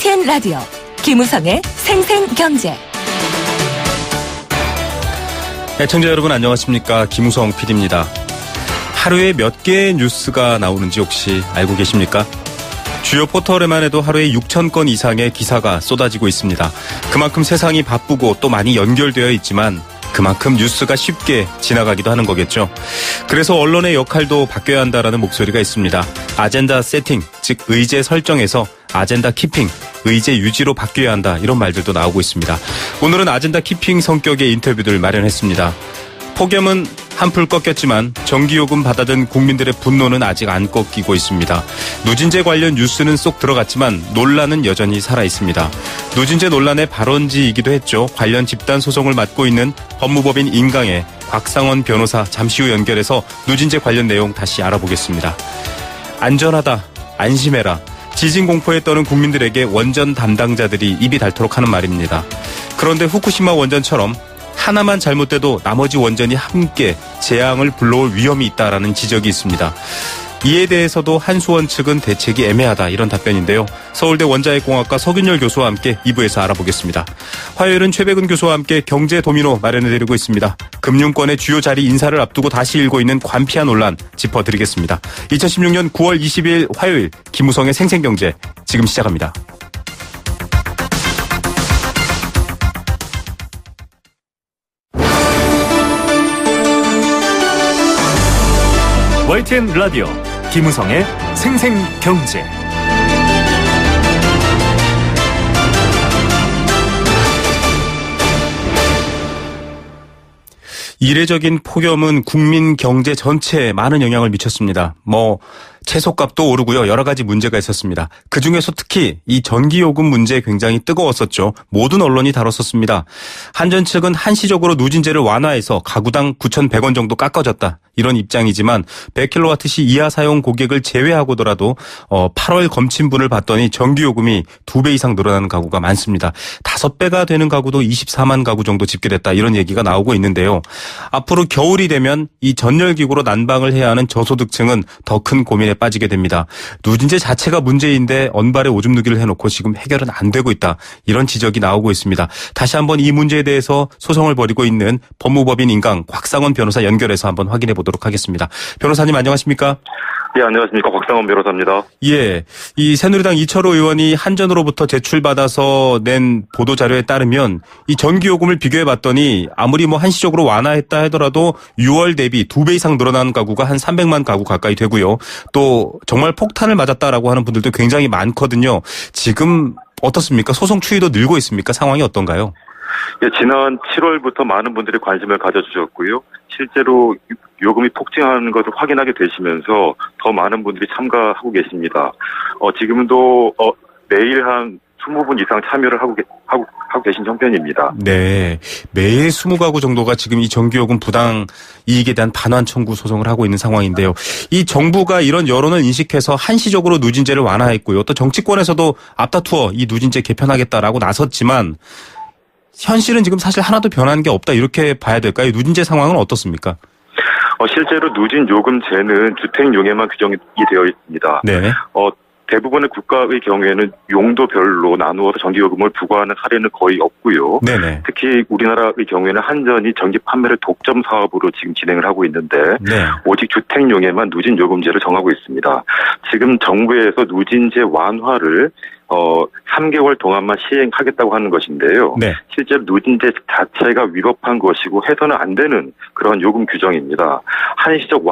YTN 라디오 김우성의 생생경제. 애청자 여러분 안녕하십니까? 김우성 PD입니다. 하루에 몇 개의 뉴스가 나오는지 혹시 알고 계십니까? 주요 포털에만 해도 하루에 6,000건 이상의 기사가 쏟아지고 있습니다. 그만큼 세상이 바쁘고 또 많이 연결되어 있지만 그만큼 뉴스가 쉽게 지나가기도 하는 거겠죠. 그래서 언론의 역할도 바뀌어야 한다라는 목소리가 있습니다. 아젠다 세팅, 즉 의제 설정에서 아젠다 키핑, 의제 유지로 바뀌어야 한다, 이런 말들도 나오고 있습니다. 오늘은 아젠다 키핑 성격의 인터뷰들 마련했습니다. 폭염은 한풀 꺾였지만 전기요금 받아든 국민들의 분노는 아직 안 꺾이고 있습니다. 누진제 관련 뉴스는 쏙 들어갔지만 논란은 여전히 살아있습니다. 누진제 논란의 발원지이기도 했죠. 관련 집단 소송을 맡고 있는 법무법인 인강의 곽상원 변호사 잠시 후 연결해서 누진제 관련 내용 다시 알아보겠습니다. 안전하다, 안심해라. 지진 공포에 떠는 국민들에게 원전 담당자들이 입이 닳도록 하는 말입니다. 그런데 후쿠시마 원전처럼 하나만 잘못돼도 나머지 원전이 함께 재앙을 불러올 위험이 있다라는 지적이 있습니다. 이에 대해서도 한수원 측은 대책이 애매하다, 이런 답변인데요. 서울대 원자핵공학과 서균열 교수와 함께 2부에서 알아보겠습니다. 화요일은 최백은 교수와 함께 경제 도미노 마련해드리고 있습니다. 금융권의 주요 자리 인사를 앞두고 다시 일고 있는 관피아 논란 짚어드리겠습니다. 2016년 9월 20일 화요일 김우성의 생생경제 지금 시작합니다. YTN 라디오 김우성의 생생경제. 이례적인 폭염은 국민 경제 전체에 많은 영향을 미쳤습니다. 채소값도 오르고요. 여러 가지 문제가 있었습니다. 그중에서 특히 이 전기요금 문제 굉장히 뜨거웠었죠. 모든 언론이 다뤘었습니다. 한전 측은 한시적으로 누진제를 완화해서 가구당 9,100원 정도 깎아줬다, 이런 입장이지만 100kWh 이하 사용 고객을 제외하고더라도 8월 검침분을 봤더니 전기요금이 2배 이상 늘어나는 가구가 많습니다. 5배가 되는 가구도 24만 가구 정도 집계됐다, 이런 얘기가 나오고 있는데요. 앞으로 겨울이 되면 이 전열기구로 난방을 해야 하는 저소득층은 더 큰 고민에 빠지게 됩니다. 누진제 자체가 문제인데 언발에 오줌 누기를 해놓고 지금 해결은 안 되고 있다, 이런 지적이 나오고 있습니다. 다시 한번 이 문제에 대해서 소송을 벌이고 있는 법무법인 인강 곽상원 변호사 연결해서 한번 확인해 보도록 하겠습니다. 변호사님 안녕하십니까? 예, 안녕하십니까. 곽상원 변호사입니다. 예, 이 새누리당 이철호 의원이 한전으로부터 제출받아서 낸 보도자료에 따르면 이 전기요금을 비교해봤더니 아무리 한시적으로 완화했다 하더라도 6월 대비 2배 이상 늘어난 가구가 한 300만 가구 가까이 되고요. 또 정말 폭탄을 맞았다라고 하는 분들도 굉장히 많거든요. 지금 어떻습니까? 소송 추이도 늘고 있습니까? 상황이 어떤가요? 예, 지난 7월부터 많은 분들이 관심을 가져주셨고요. 실제로 요금이 폭증하는 것을 확인하게 되시면서 더 많은 분들이 참가하고 계십니다. 지금도 매일 한 20분 이상 참여를 하고 계신 형편입니다. 네, 매일 20가구 정도가 지금 이 전기요금 부당 이익에 대한 반환 청구 소송을 하고 있는 상황인데요. 이 정부가 이런 여론을 인식해서 한시적으로 누진제를 완화했고요. 또 정치권에서도 앞다투어 이 누진제 개편하겠다라고 나섰지만 현실은 지금 사실 하나도 변한 게 없다, 이렇게 봐야 될까요? 누진제 상황은 어떻습니까? 실제로 누진 요금제는 주택용에만 규정이 되어 있습니다. 네. 대부분의 국가의 경우에는 용도별로 나누어서 전기요금을 부과하는 사례는 거의 없고요. 네네. 특히 우리나라의 경우에는 한전이 전기 판매를 독점 사업으로 지금 진행을 하고 있는데 네. 오직 주택용에만 누진 요금제를 정하고 있습니다. 지금 정부에서 누진제 완화를 3개월 동안만 시행하겠다고 하는 것인데요. 네. 실제로 누진제 자체가 위법한 것이고 해서는 안 되는 그런 요금 규정입니다. 한시적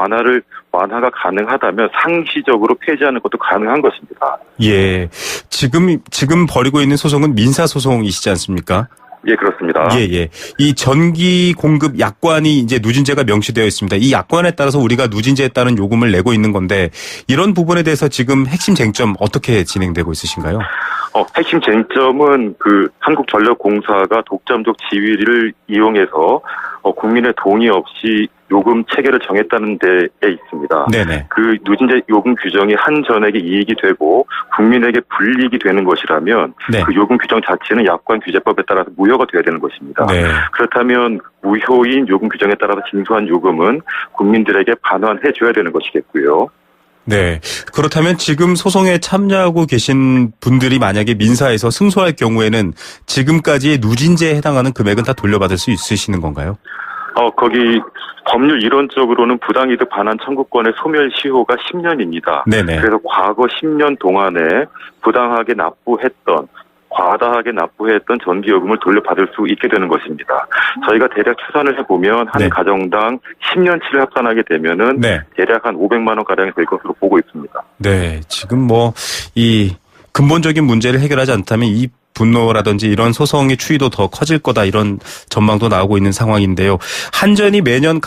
완화가 가능하다면 상시적으로 폐지하는 것도 가능한 것입니다. 예, 지금 벌이고 있는 소송은 민사소송이시지 않습니까? 예, 그렇습니다. 예. 이 전기 공급 약관이 이제 누진제가 명시되어 있습니다. 이 약관에 따라서 우리가 누진제에 따른 요금을 내고 있는 건데 이런 부분에 대해서 지금 핵심 쟁점 어떻게 진행되고 있으신가요? 핵심 쟁점은 한국전력공사가 독점적 지위를 이용해서 국민의 동의 없이 요금 체계를 정했다는 데에 있습니다. 네네. 그 누진제 요금 규정이 한전에게 이익이 되고 국민에게 불이익이 되는 것이라면 네. 그 요금 규정 자체는 약관 규제법에 따라서 무효가 돼야 되는 것입니다. 네. 그렇다면 무효인 요금 규정에 따라서 징수한 요금은 국민들에게 반환해 줘야 되는 것이겠고요. 네. 그렇다면 지금 소송에 참여하고 계신 분들이 만약에 민사에서 승소할 경우에는 지금까지의 누진제에 해당하는 금액은 다 돌려받을 수 있으시는 건가요? 거기 법률 이론적으로는 부당이득 반환 청구권의 소멸시효가 10년입니다. 네네. 그래서 과거 10년 동안에 부당하게 납부했던 과다하게 납부했던 전기요금을 돌려받을 수 있게 되는 것입니다. 저희가 대략 추산을 해보면 한 네. 가정당 10년치를 합산하게 되면은 네. 대략 한 500만 원 가량이 될 것으로 보고 있습니다. 네. 지금 이 근본적인 문제를 해결하지 않다면 이 분노라든지 이런 소송의 추이도 더 커질 거다 이런 전망도 나오고 있는 상황인데요. 한전이 매년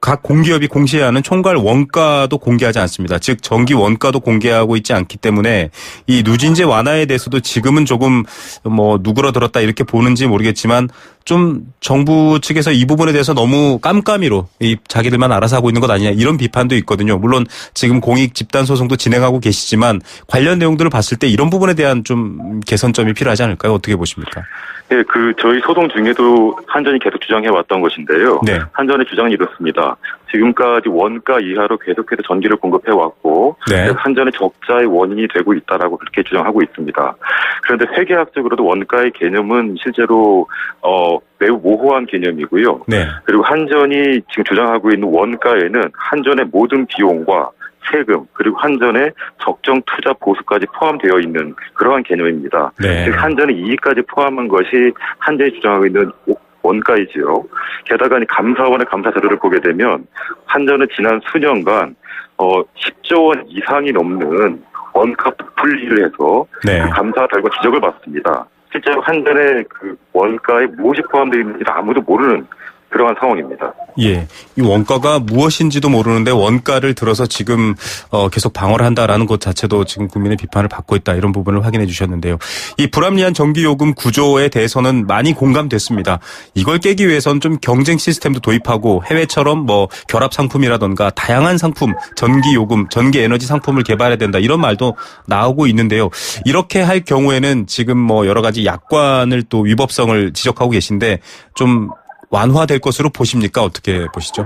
각 공기업이 공시하는 총괄 원가도 공개하지 않습니다. 즉 전기 원가도 공개하고 있지 않기 때문에 이 누진제 완화에 대해서도 지금은 조금 누그러들었다 이렇게 보는지 모르겠지만 좀 정부 측에서 이 부분에 대해서 너무 깜깜이로 자기들만 알아서 하고 있는 것 아니냐 이런 비판도 있거든요. 물론 지금 공익 집단 소송도 진행하고 계시지만 관련 내용들을 봤을 때 이런 부분에 대한 좀 개선점이 필요하지 않을까요? 어떻게 보십니까? 네, 저희 소송 중에도 한전이 계속 주장해 왔던 것인데요. 네. 한전의 주장은 이렇습니다. 지금까지 원가 이하로 계속해서 전기를 공급해 왔고, 네. 한전의 적자의 원인이 되고 있다라고 그렇게 주장하고 있습니다. 그런데 회계학적으로도 원가의 개념은 실제로 매우 모호한 개념이고요. 네. 그리고 한전이 지금 주장하고 있는 원가에는 한전의 모든 비용과 세금 그리고 한전의 적정 투자 보수까지 포함되어 있는 그러한 개념입니다. 네. 즉 한전의 이익까지 포함한 것이 한전이 주장하고 있는 원가이지요. 게다가 감사원의 감사 자료를 보게 되면 한전은 지난 수년간 10조 원 이상이 넘는 원가 부풀이를 해서 네. 그 감사 결과 지적을 받습니다. 실제로 한전의 그 원가에 무엇이 포함되어 있는지 아무도 모르는 그러한 상황입니다. 예, 이 원가가 무엇인지도 모르는데 원가를 들어서 지금 계속 방어를 한다라는 것 자체도 지금 국민의 비판을 받고 있다 이런 부분을 확인해 주셨는데요. 이 불합리한 전기요금 구조에 대해서는 많이 공감됐습니다. 이걸 깨기 위해서는 좀 경쟁 시스템도 도입하고 해외처럼 결합 상품이라던가 다양한 상품, 전기요금, 전기에너지 상품을 개발해야 된다 이런 말도 나오고 있는데요. 이렇게 할 경우에는 지금 여러 가지 약관을 또 위법성을 지적하고 계신데 좀 완화될 것으로 보십니까? 어떻게 보시죠?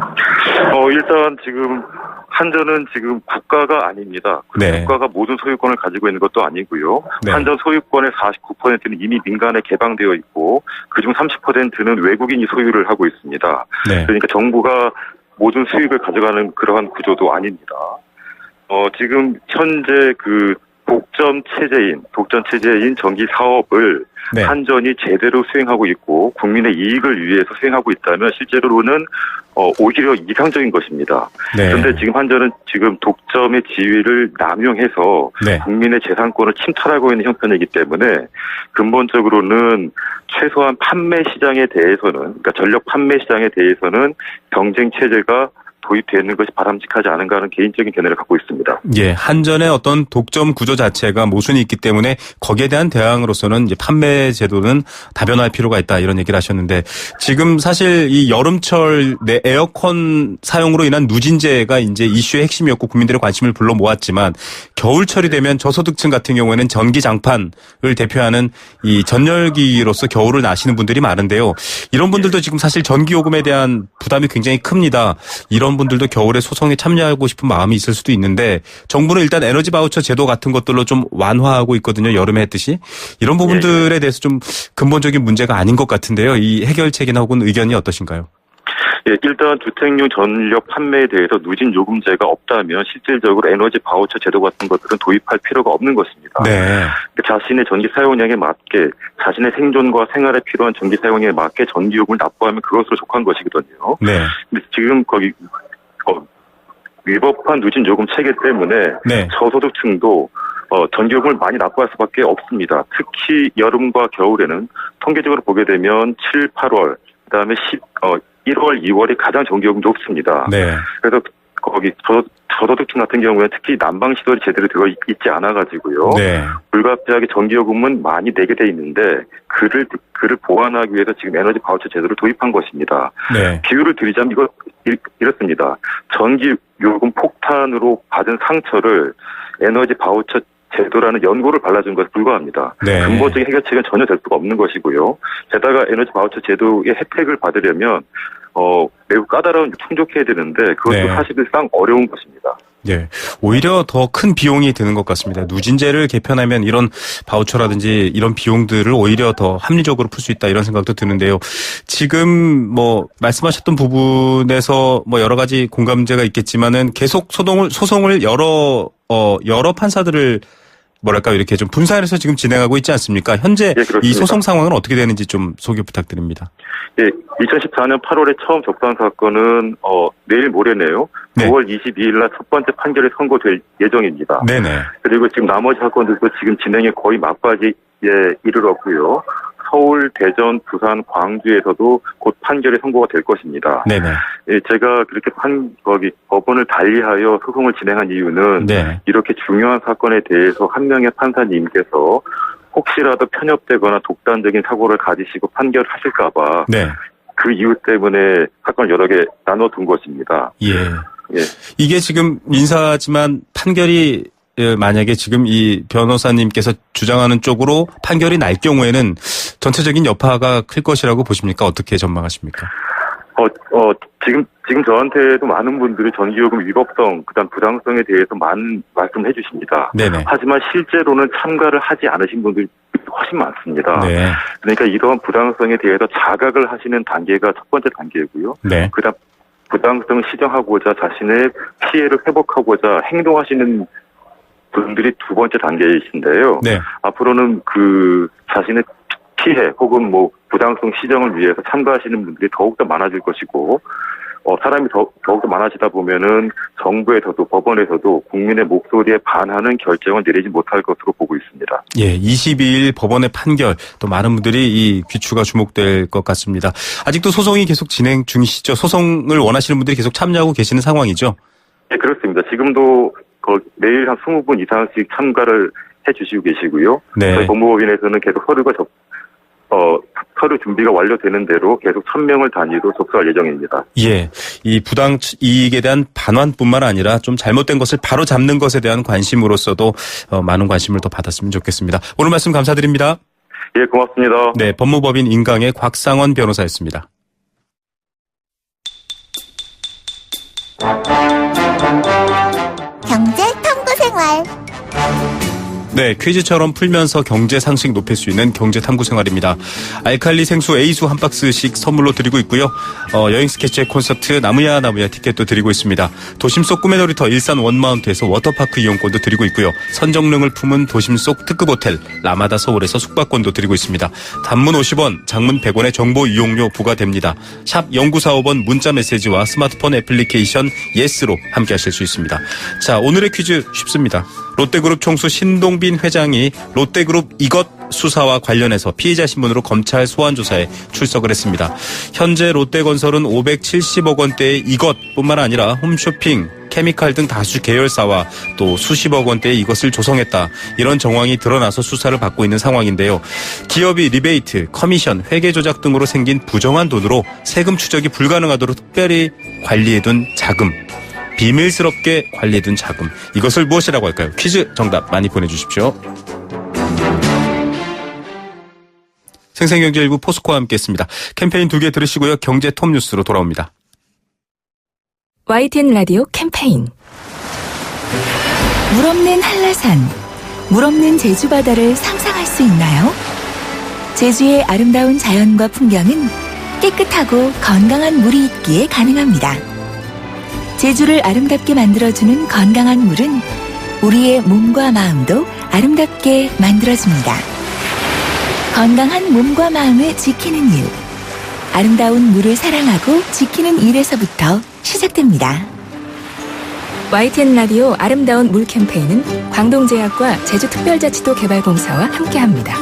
일단 지금 한전은 지금 국가가 아닙니다. 네. 국가가 모든 소유권을 가지고 있는 것도 아니고요. 네. 한전 소유권의 49%는 이미 민간에 개방되어 있고 그중 30%는 외국인이 소유를 하고 있습니다. 네. 그러니까 정부가 모든 수익을 가져가는 그러한 구조도 아닙니다. 지금 현재 독점 체제인 전기 사업을 네. 한전이 제대로 수행하고 있고 국민의 이익을 위해서 수행하고 있다면 실제로는 오히려 이상적인 것입니다. 네. 그런데 지금 한전은 지금 독점의 지위를 남용해서 네. 국민의 재산권을 침탈하고 있는 형편이기 때문에 근본적으로는 최소한 판매 시장에 대해서는 그러니까 전력 판매 시장에 대해서는 경쟁 체제가 도입되는 것이 바람직하지 않은가 하는 개인적인 견해를 갖고 있습니다. 예, 한전의 어떤 독점 구조 자체가 모순이 있기 때문에 거기에 대한 대항으로서는 이제 판매 제도는 다변화할 필요가 있다 이런 얘기를 하셨는데 지금 사실 이 여름철 내 에어컨 사용으로 인한 누진제가 이제 이슈의 핵심이었고 국민들의 관심을 불러 모았지만 겨울철이 되면 저소득층 같은 경우에는 전기 장판을 대표하는 이 전열기로서 겨울을 나시는 분들이 많은데요. 이런 분들도 지금 사실 전기요금에 대한 부담이 굉장히 큽니다. 이런 분들도 겨울에 소송에 참여하고 싶은 마음이 있을 수도 있는데 정부는 일단 에너지 바우처 제도 같은 것들로 좀 완화하고 있거든요. 여름에 했듯이. 이런 부분들에 대해서 좀 근본적인 문제가 아닌 것 같은데요. 이 해결책이나 혹은 의견이 어떠신가요? 예, 일단 주택용 전력 판매에 대해서 누진 요금제가 없다면 실질적으로 에너지 바우처 제도 같은 것들은 도입할 필요가 없는 것입니다. 네. 자신의 전기 사용량에 맞게 자신의 생존과 생활에 필요한 전기 사용량에 맞게 전기 요금을 납부하면 그것으로 족한 것이거든요. 네. 근데 지금 위법한 누진 요금 체계 때문에 네. 저소득층도 전기요금을 많이 납부할 수밖에 없습니다. 특히 여름과 겨울에는 통계적으로 보게 되면 7, 8월 그다음에 1월, 2월이 가장 전기요금이 높습니다. 네. 그래서 저소득층 같은 경우에는 특히 난방 시설이 제대로 되어 있지 않아가지고요. 네. 불가피하게 전기요금은 많이 내게 돼 있는데 그를 보완하기 위해서 지금 에너지 바우처 제도를 도입한 것입니다. 네. 비유를 드리자면 이렇습니다. 전기요금 폭탄으로 받은 상처를 에너지 바우처 제도라는 연고를 발라준 것에 불과합니다. 네. 근본적인 해결책은 전혀 될 수가 없는 것이고요. 게다가 에너지 바우처 제도의 혜택을 받으려면 매우 까다로운 충족해야 되는데 그것도 네. 사실상 어려운 것입니다. 네, 오히려 더 큰 비용이 드는 것 같습니다. 누진제를 개편하면 이런 바우처라든지 이런 비용들을 오히려 더 합리적으로 풀 수 있다 이런 생각도 드는데요. 지금 뭐 말씀하셨던 부분에서 뭐 여러 가지 공감대가 있겠지만은 계속 소송을 여러 판사들을 뭐랄까요, 이렇게 좀 분산해서 지금 진행하고 있지 않습니까? 현재 예, 이 소송 상황은 어떻게 되는지 좀 소개 부탁드립니다. 예, 2014년 8월에 처음 접수한 사건은 내일 모레네요. 네. 9월 22일 날 첫 번째 판결이 선고될 예정입니다. 네네. 그리고 지금 나머지 사건들도 지금 진행이 거의 막바지에 이르렀고요. 서울, 대전, 부산, 광주에서도 곧 판결이 선고가 될 것입니다. 네네. 예, 제가 그렇게 법원을 달리하여 소송을 진행한 이유는 네. 이렇게 중요한 사건에 대해서 한 명의 판사님께서 혹시라도 편협되거나 독단적인 사고를 가지시고 판결하실까봐 네. 그 이유 때문에 사건을 여러 개 나눠둔 것입니다. 예. 예. 이게 지금 민사지만 판결이 만약에 지금 이 변호사님께서 주장하는 쪽으로 판결이 날 경우에는 전체적인 여파가 클 것이라고 보십니까? 어떻게 전망하십니까? 지금 저한테도 많은 분들이 전기요금 위법성, 그다음 부당성에 대해서 많은 말씀해 주십니다. 네네. 하지만 실제로는 참가를 하지 않으신 분들이 훨씬 많습니다. 네. 그러니까 이러한 부당성에 대해서 자각을 하시는 단계가 첫 번째 단계고요. 네. 그다음 부당성을 시정하고자 자신의 피해를 회복하고자 행동하시는 분들이 두 번째 단계이신데요. 네. 앞으로는 그 자신의 피해 혹은 뭐 부당성 시정을 위해서 참가하시는 분들이 더욱더 많아질 것이고, 사람이 더욱더 많아지다 보면은 정부에서도 법원에서도 국민의 목소리에 반하는 결정을 내리지 못할 것으로 보고 있습니다. 예, 22일 법원의 판결 또 많은 분들이 이 귀추가 주목될 것 같습니다. 아직도 소송이 계속 진행 중이시죠? 소송을 원하시는 분들이 계속 참여하고 계시는 상황이죠? 네, 그렇습니다. 지금도 매일 한 20분 이상씩 참가를 해주시고 계시고요. 네. 저희 법무법인에서는 계속 서류 준비가 완료되는 대로 계속 1000명을 단위로 접수할 예정입니다. 예, 이 부당 이익에 대한 반환뿐만 아니라 좀 잘못된 것을 바로 잡는 것에 대한 관심으로서도 많은 관심을 더 받았으면 좋겠습니다. 오늘 말씀 감사드립니다. 예, 고맙습니다. 네, 법무법인 인강의 곽상원 변호사였습니다. 경제 탐구생활. 네, 퀴즈처럼 풀면서 경제 상식 높일 수 있는 경제 탐구 생활입니다. 알칼리 생수 A수 한 박스씩 선물로 드리고 있고요. 여행 스케치의 콘서트 나무야 티켓도 드리고 있습니다. 도심 속 꿈의 놀이터 일산 원마운트에서 워터파크 이용권도 드리고 있고요. 선정능을 품은 도심 속 특급 호텔 라마다 서울에서 숙박권도 드리고 있습니다. 단문 50원, 장문 100원의 정보 이용료 부과됩니다. 샵 0945번 문자 메시지와 스마트폰 애플리케이션 예스로 함께 하실 수 있습니다. 자, 오늘의 퀴즈 쉽습니다. 롯데그룹 총수 신동빈 회장이 롯데그룹 이것 수사와 관련해서 피의자 신분으로 검찰 소환조사에 출석을 했습니다. 현재 롯데건설은 570억 원대의 이것뿐만 아니라 홈쇼핑, 케미칼 등 다수 계열사와 또 수십억 원대의 이것을 조성했다. 이런 정황이 드러나서 수사를 받고 있는 상황인데요. 기업이 리베이트, 커미션, 회계 조작 등으로 생긴 부정한 돈으로 세금 추적이 불가능하도록 특별히 관리해둔 자금. 비밀스럽게 관리해둔 자금. 이것을 무엇이라고 할까요? 퀴즈 정답 많이 보내주십시오. 생생경제1부 포스코와 함께했습니다. 캠페인 2개 들으시고요. 경제 톱 뉴스로 돌아옵니다. YTN 라디오 캠페인. 물 없는 한라산, 물 없는 제주 바다를 상상할 수 있나요? 제주의 아름다운 자연과 풍경은 깨끗하고 건강한 물이 있기에 가능합니다. 제주를 아름답게 만들어주는 건강한 물은 우리의 몸과 마음도 아름답게 만들어줍니다. 건강한 몸과 마음을 지키는 일. 아름다운 물을 사랑하고 지키는 일에서부터 시작됩니다. YTN 라디오 아름다운 물 캠페인은 광동제약과 제주특별자치도 개발공사와 함께합니다.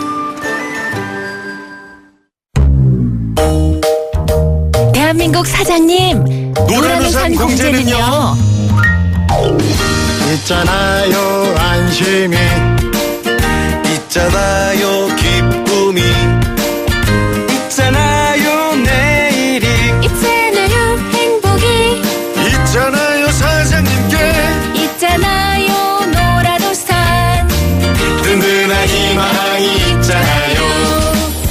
대한민국 사장님, 노란우산 공제는요? 있잖아요 안심이, 있잖아요 기쁨이, 있잖아요 내일이, 있잖아요 행복이, 있잖아요 사장님께, 있잖아요 노란우산. 든든한 희망이 있잖아요.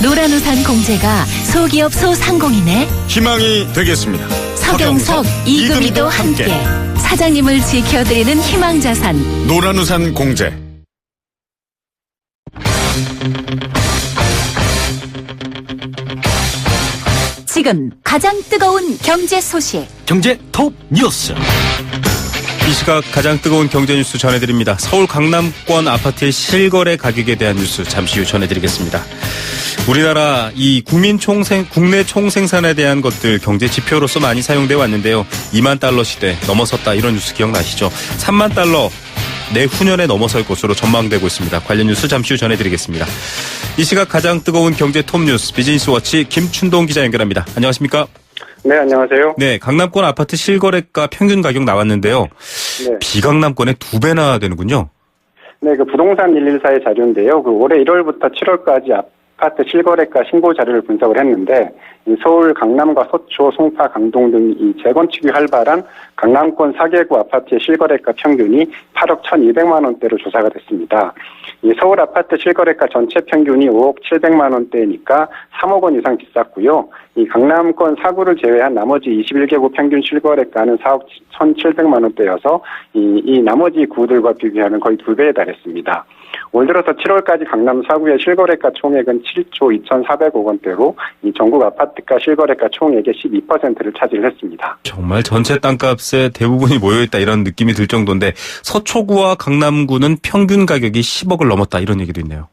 노란우산 공제가 소기업 소상공인의 희망이 되겠습니다. 서경석, 이금희도 함께. 사장님을 지켜드리는 희망자산. 노란우산 공제. 지금 가장 뜨거운 경제 소식. 경제 톱 뉴스. 이 시각 가장 뜨거운 경제 뉴스 전해드립니다. 서울 강남권 아파트의 실거래 가격에 대한 뉴스 잠시 후 전해드리겠습니다. 우리나라 이 국내 총생산에 대한 것들 경제 지표로서 많이 사용돼 왔는데요. 2만 달러 시대 넘어섰다 이런 뉴스 기억나시죠? 3만 달러 내후년에 넘어설 것으로 전망되고 있습니다. 관련 뉴스 잠시 후 전해드리겠습니다. 이 시각 가장 뜨거운 경제 톱 뉴스 비즈니스워치 김춘동 기자 연결합니다. 안녕하십니까? 네, 안녕하세요. 네, 강남권 아파트 실거래가 평균 가격 나왔는데요. 네. 비강남권의 2배나 되는군요. 네, 그 부동산 114의 자료인데요. 그 올해 1월부터 7월까지 아파트 실거래가 신고 자료를 분석을 했는데, 이 서울 강남과 서초, 송파, 강동 등 이 재건축이 활발한 강남권 4개구 아파트의 실거래가 평균이 8억 1,200만 원대로 조사가 됐습니다. 이 서울 아파트 실거래가 전체 평균이 5억 700만 원대니까 3억 원 이상 비쌌고요. 이 강남권 4구를 제외한 나머지 21개구 평균 실거래가는 4억 1,700만 원대여서 이 나머지 구들과 비교하면 거의 2배에 달했습니다. 올 들어서 7월까지 강남 4구의 실거래가 총액은 7조 2,400억 원대로 이 전국 아파트가 실거래가 총액의 12%를 차지했습니다. 정말 전체 땅값의 대부분이 모여있다 이런 느낌이 들 정도인데 서초구와 강남구는 평균 가격이 10억을 넘었다 이런 얘기도 있네요.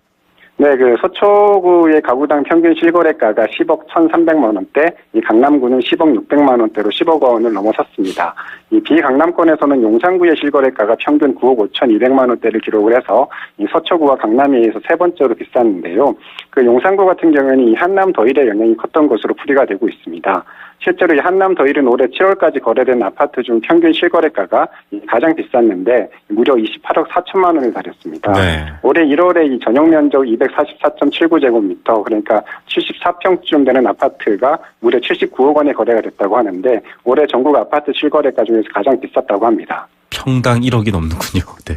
네, 그 서초구의 가구당 평균 실거래가가 10억 1,300만 원대, 이 강남구는 10억 600만 원대로 10억 원을 넘어섰습니다. 이 비강남권에서는 용산구의 실거래가가 평균 9억 5,200만 원대를 기록을 해서 이 서초구와 강남에 의해서 세 번째로 비쌌는데요. 그 용산구 같은 경우에는 이 한남 더일의 영향이 컸던 것으로 풀이가 되고 있습니다. 실제로 이 한남 더일은 올해 7월까지 거래된 아파트 중 평균 실거래가가 가장 비쌌는데 무려 28억 4천만 원에 달했습니다. 네. 올해 1월에 이 전용 면적 244.79제곱미터 그러니까 74평쯤 되는 아파트가 무려 79억 원에 거래가 됐다고 하는데 올해 전국 아파트 실거래가 중에서 가장 비쌌다고 합니다. 평당 1억이 넘는군요. 네.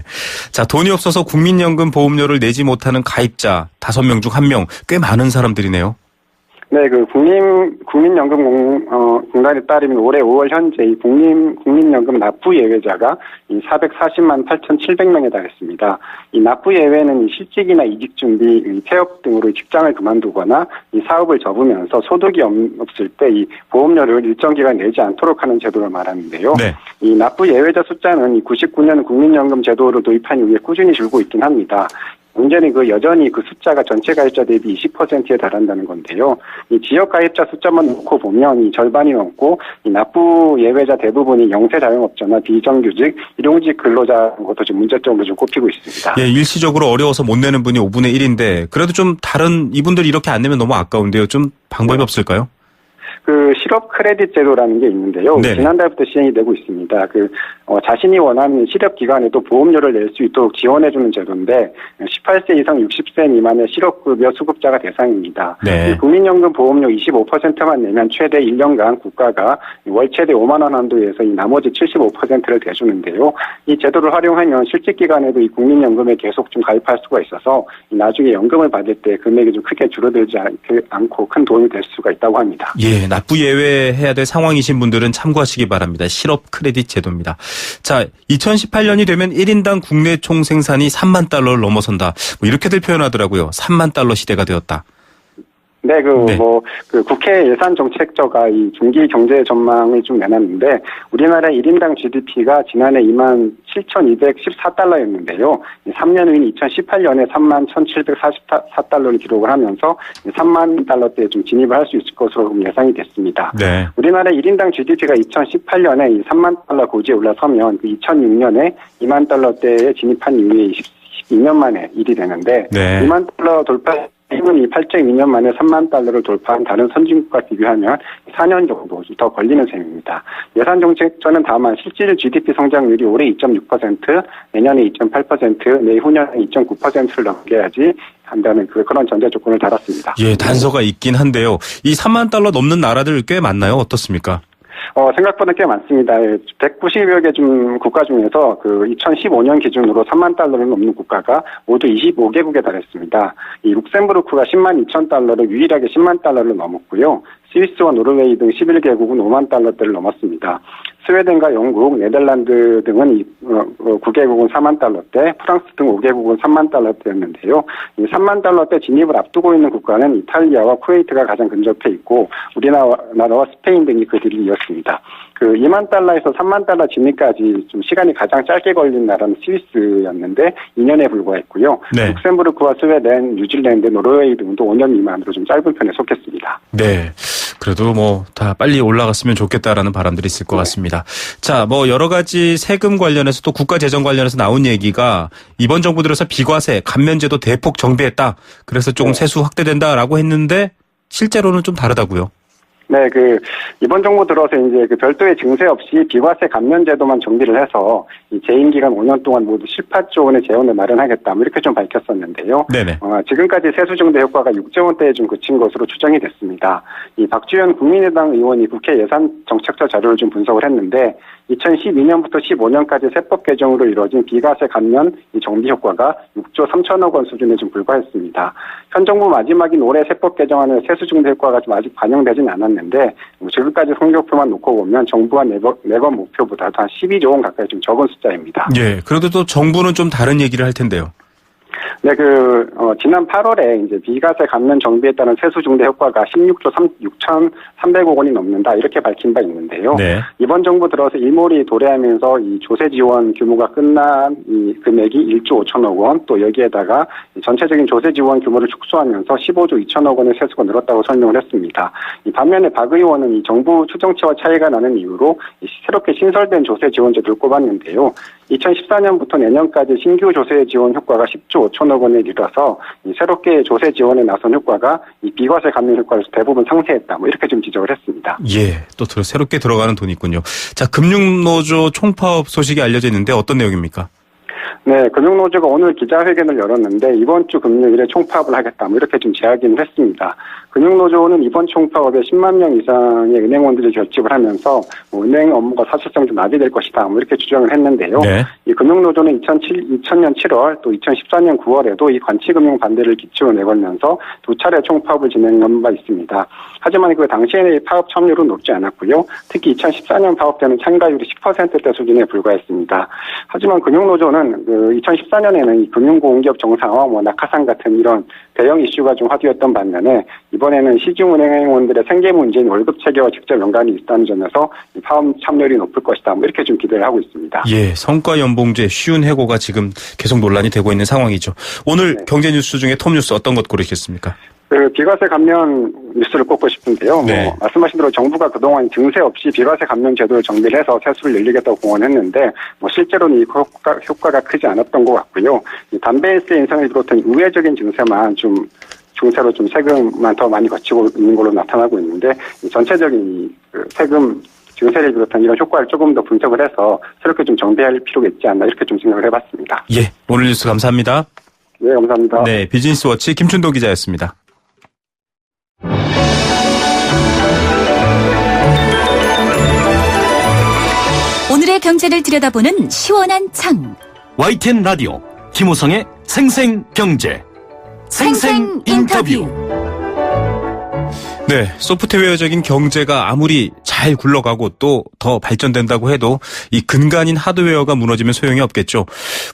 자, 돈이 없어서 국민연금 보험료를 내지 못하는 가입자 5명 중 1명 꽤 많은 사람들이네요. 네, 그 국민연금공단에 따르면 올해 5월 현재 이 국민연금 납부 예외자가 이 440만 8,700명에 달했습니다. 이 납부 예외는 이 실직이나 이직 준비, 폐업 등으로 직장을 그만두거나 이 사업을 접으면서 소득이 없을 때 이 보험료를 일정 기간 내지 않도록 하는 제도를 말하는데요. 네. 이 납부 예외자 숫자는 이 99년 국민연금 제도를 도입한 이후에 꾸준히 줄고 있긴 합니다. 문제는 여전히 그 숫자가 전체 가입자 대비 20%에 달한다는 건데요. 이 지역 가입자 숫자만 놓고 보면 이 절반이 넘고 이 납부 예외자 대부분이 영세 자영업자나 비정규직, 일용직 근로자인 것도 지금 문제점으로 좀 꼽히고 있습니다. 예, 일시적으로 어려워서 못 내는 분이 5분의 1인데 그래도 좀 다른 이분들이 이렇게 안 내면 너무 아까운데요. 좀 방법이 없을까요? 그 실업 크레딧 제도라는 게 있는데요. 네네. 지난달부터 시행이 되고 있습니다. 자신이 원하는 실업 기간에도 보험료를 낼 수 있도록 지원해주는 제도인데 18세 이상 60세 미만의 실업급여 수급자가 대상입니다. 네. 국민연금 보험료 25%만 내면 최대 1년간 국가가 월 최대 5만 원 한도에서 이 나머지 75%를 대주는데요. 이 제도를 활용하면 실직 기간에도 이 국민연금에 계속 좀 가입할 수가 있어서 나중에 연금을 받을 때 금액이 좀 크게 줄어들지 않고 큰 도움이 될 수가 있다고 합니다. 예, 납부 예외해야 될 상황이신 분들은 참고하시기 바랍니다. 실업 크레딧 제도입니다. 자, 2018년이 되면 1인당 국내 총 생산이 3만 달러를 넘어선다. 이렇게들 표현하더라고요. 3만 달러 시대가 되었다. 네, 국회 예산정책처가 이 중기 경제 전망을 좀 내놨는데, 우리나라 1인당 GDP가 지난해 27,214달러였는데요. 3년 후인 2018년에 31,744달러를 기록을 하면서 3만 달러대에 좀 진입을 할 수 있을 것으로 예상이 됐습니다. 네. 우리나라 1인당 GDP가 2018년에 이 3만 달러 고지에 올라서면 2006년에 2만 달러대에 진입한 이후에 12년 만에 일이 되는데, 네. 2만 달러 돌파 이분이 8.2년 만에 3만 달러를 돌파한 다른 선진국과 비교하면 4년 정도 더 걸리는 셈입니다. 예산정책처는 다만 실질 GDP 성장률이 올해 2.6%, 내년에 2.8%, 내후년에 2.9%를 넘겨야지 한다는 그런 전제 조건을 달았습니다. 예, 단서가 있긴 한데요. 이 3만 달러 넘는 나라들 꽤 많나요? 어떻습니까? 생각보다 꽤 많습니다. 190여 개 국가 중에서 2015년 기준으로 3만 달러를 넘는 국가가 모두 25개국에 달했습니다. 이 룩셈부르크가 10만 2천 달러로 유일하게 10만 달러를 넘었고요. 스위스와 노르웨이 등 11개국은 5만 달러대를 넘었습니다. 스웨덴과 영국, 네덜란드 등은 9개국은 4만 달러대, 프랑스 등 5개국은 3만 달러대였는데요. 이 3만 달러대 진입을 앞두고 있는 국가는 이탈리아와 쿠웨이트가 가장 근접해 있고 우리나라와 스페인 등이 그 뒤를 이었습니다. 그 2만 달러에서 3만 달러 진입까지 좀 시간이 가장 짧게 걸린 나라는 스위스였는데 2년에 불과했고요. 네. 룩셈부르크와 스웨덴, 뉴질랜드, 노르웨이 등도 5년 미만으로 좀 짧은 편에 속했습니다. 네. 그래도 뭐 다 빨리 올라갔으면 좋겠다라는 바람들이 있을 것 같습니다. 자, 뭐 여러 가지 세금 관련해서 또 국가 재정 관련해서 나온 얘기가 이번 정부 들어서 비과세, 감면제도 대폭 정비했다. 그래서 조금 세수 확대된다라고 했는데 실제로는 좀 다르다고요. 네, 이번 정부 들어서 이제 별도의 증세 없이 비과세 감면 제도만 정비를 해서 이 재임 기간 5년 동안 모두 18조 원의 재원을 마련하겠다. 이렇게 좀 밝혔었는데요. 네네. 지금까지 세수 증대 효과가 6조 원대에 좀 그친 것으로 추정이 됐습니다. 이 박주현 국민의당 의원이 국회 예산 정책처 자료를 좀 분석을 했는데 2012년부터 15년까지 세법 개정으로 이루어진 비과세 감면 이 정비 효과가 6조 3천억 원 수준에 좀 불과했습니다. 현 정부 마지막인 올해 세법 개정안의 세수 증대 효과가 좀 아직 반영되진 않았는데 지금까지 성적표만 놓고 보면 정부가 내건 목표보다 한 12조 원 가까이 좀 적은 숫자입니다. 예, 그래도 또 정부는 좀 다른 얘기를 할 텐데요. 네, 지난 8월에 이제 비과세 감면 정비에 따른 세수 증대 효과가 16조 6,300억 원이 넘는다 이렇게 밝힌 바 있는데요. 네. 이번 정부 들어서 일몰이 도래하면서 이 조세 지원 규모가 끝난 이 금액이 1조 5천억 원, 또 여기에다가 전체적인 조세 지원 규모를 축소하면서 15조 2천억 원의 세수가 늘었다고 설명을 했습니다. 이 반면에 박 의원은 이 정부 추정치와 차이가 나는 이유로 새롭게 신설된 조세 지원제도를 꼽았는데요. 2014년부터 내년까지 신규 조세 지원 효과가 10조 5천억 원에 이르러서 이 새롭게 조세 지원에 나선 효과가 이 비과세 감면 효과에서 대부분 상쇄했다. 이렇게 좀 지적을 했습니다. 예, 또 새롭게 들어가는 돈이 있군요. 자, 금융노조 총파업 소식이 알려져 있는데 어떤 내용입니까? 네, 금융노조가 오늘 기자회견을 열었는데 이번 주 금요일에 총파업을 하겠다. 이렇게 좀 제안을 했습니다. 금융노조는 이번 총파업에 10만 명 이상의 은행원들이 결집을 하면서 은행 업무가 사실상 좀 나비될 것이다. 이렇게 주장을 했는데요. 네. 이 금융노조는 2000년 7월 또 2014년 9월에도 이 관치금융 반대를 기초로 내걸면서 두 차례 총파업을 진행한 바 있습니다. 하지만 그 당시에는 파업 참여율은 높지 않았고요. 특히 2014년 파업 때는 참가율이 10%대 수준에 불과했습니다. 하지만 금융노조는 2014년에는 이 금융공기업 정상화, 낙하산 같은 이런 대형 이슈가 좀 화두였던 반면에 이번에는 시중은행원들의 생계 문제인 월급 체계와 직접 연관이 있다는 점에서 이 파업 참여율이 높을 것이다. 이렇게 좀 기대를 하고 있습니다. 예, 성과 연봉제 쉬운 해고가 지금 계속 논란이 되고 있는 상황이죠. 오늘 네. 경제 뉴스 중에 톱 뉴스 어떤 것 고르셨습니까? 비과세 감면 뉴스를 꼽고 싶은데요. 네. 말씀하신 대로 정부가 그동안 증세 없이 비과세 감면 제도를 정비를 해서 세수를 늘리겠다고 공언했는데 실제로는 이 효과가 크지 않았던 것 같고요. 이 담배세 인상을 비롯한 우회적인 증세만 증세로 세금만 더 많이 거치고 있는 걸로 나타나고 있는데 전체적인 세금 증세를 비롯한 이런 효과를 조금 더 분석을 해서 새롭게 좀 정비할 필요가 있지 않나 이렇게 좀 생각을 해봤습니다. 예, 오늘 뉴스 감사합니다. 네, 감사합니다. 네, 비즈니스워치 김춘도 기자였습니다. 오늘의 경제를 들여다보는 시원한 창. YTN 라디오 김호성의 생생경제 생생인터뷰. 네, 소프트웨어적인 경제가 아무리 잘 굴러가고 또 더 발전된다고 해도 이 근간인 하드웨어가 무너지면 소용이 없겠죠.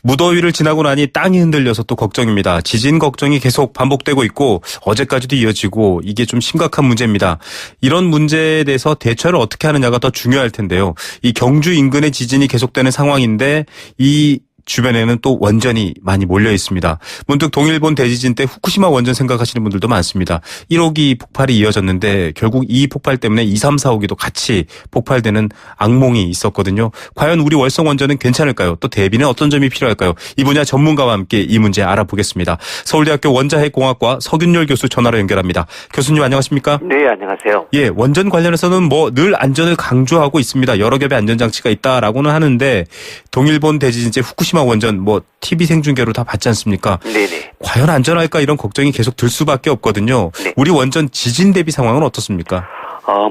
무더위를 지나고 나니 땅이 흔들려서 또 걱정입니다. 지진 걱정이 계속 반복되고 있고 어제까지도 이어지고 이게 좀 심각한 문제입니다. 이런 문제에 대해서 대처를 어떻게 하느냐가 더 중요할 텐데요. 이 경주 인근의 지진이 계속되는 상황인데 이 주변에는 또 원전이 많이 몰려 있습니다. 문득 동일본 대지진 때 후쿠시마 원전 생각하시는 분들도 많습니다. 1호기 폭발이 이어졌는데 결국 이 폭발 때문에 2, 3, 4호기도 같이 폭발되는 악몽이 있었거든요. 과연 우리 월성 원전은 괜찮을까요? 또 대비는 어떤 점이 필요할까요? 이 분야 전문가와 함께 이 문제 알아보겠습니다. 서울대학교 원자핵공학과 서균열 교수 전화로 연결합니다. 교수님 안녕하십니까? 네, 안녕하세요. 예, 원전 관련해서는 늘 안전을 강조하고 있습니다. 여러 겹의 안전장치가 있다라고는 하는데 동일본 대지진 때 후쿠시마 원전 TV 생중계로 다 봤지 않습니까? 네네. 과연 안전할까 이런 걱정이 계속 들 수밖에 없거든요. 네. 우리 원전 지진 대비 상황은 어떻습니까?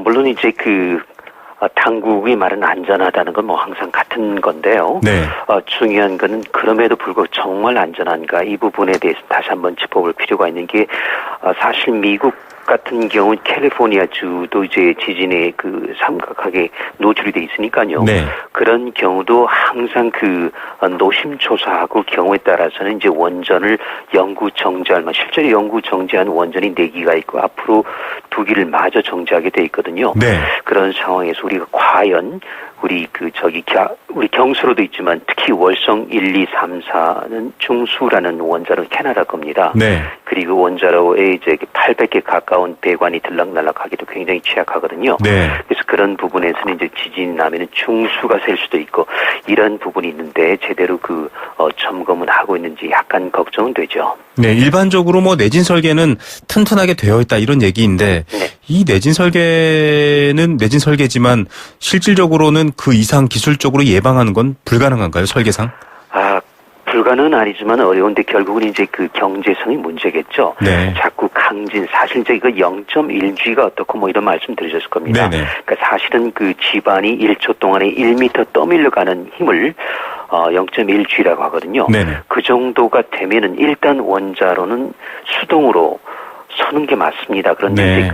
물론 이제 당국이 말은 안전하다는 건 항상 같은 건데요. 네. 중요한 거는 그럼에도 불구하고 정말 안전한가 이 부분에 대해서 다시 한번 짚어볼 필요가 있는 게 사실 미국 같은 경우 캘리포니아 주도 이제 지진에 그 심각하게 노출이 돼 있으니까요. 네. 그런 경우도 항상 그 노심초사하고 경우에 따라서는 이제 원전을 영구 정지할 실제로 영구 정지한 원전이 4기가 있고 앞으로 2기를 마저 정지하게 돼 있거든요. 네. 그런 상황에서 우리가 과연 우리 우리 경수로도 있지만 특히 월성 1, 2, 3, 4는 중수라는 원자로 캐나다 겁니다. 네. 그리고 원자로에 이제 800개 가까운 배관이 들락날락하기도 굉장히 취약하거든요. 네. 그래서 그런 부분에서는 이제 지진이 나면은 중수가 셀 수도 있고 이런 부분이 있는데 제대로 점검은 하고 있는지 약간 걱정은 되죠. 네, 일반적으로 뭐 내진 설계는 튼튼하게 되어 있다 이런 얘기인데 네. 이 내진 설계는 내진 설계지만 실질적으로는 그 이상 기술적으로 예방하는 건 불가능한가요, 설계상? 불가능은 아니지만 어려운데 결국은 이제 그 경제성이 문제겠죠. 네. 자꾸 강진, 사실 이제 이거 0.1G가 어떻고 뭐 이런 말씀 드리셨을 겁니다. 네네. 그러니까 사실은 그 지반이 1초 동안에 1m 떠밀려 가는 힘을 0.1G라고 하거든요. 네네. 그 정도가 되면은 일단 원자로는 수동으로 서는 게 맞습니다. 그런데 네. 이제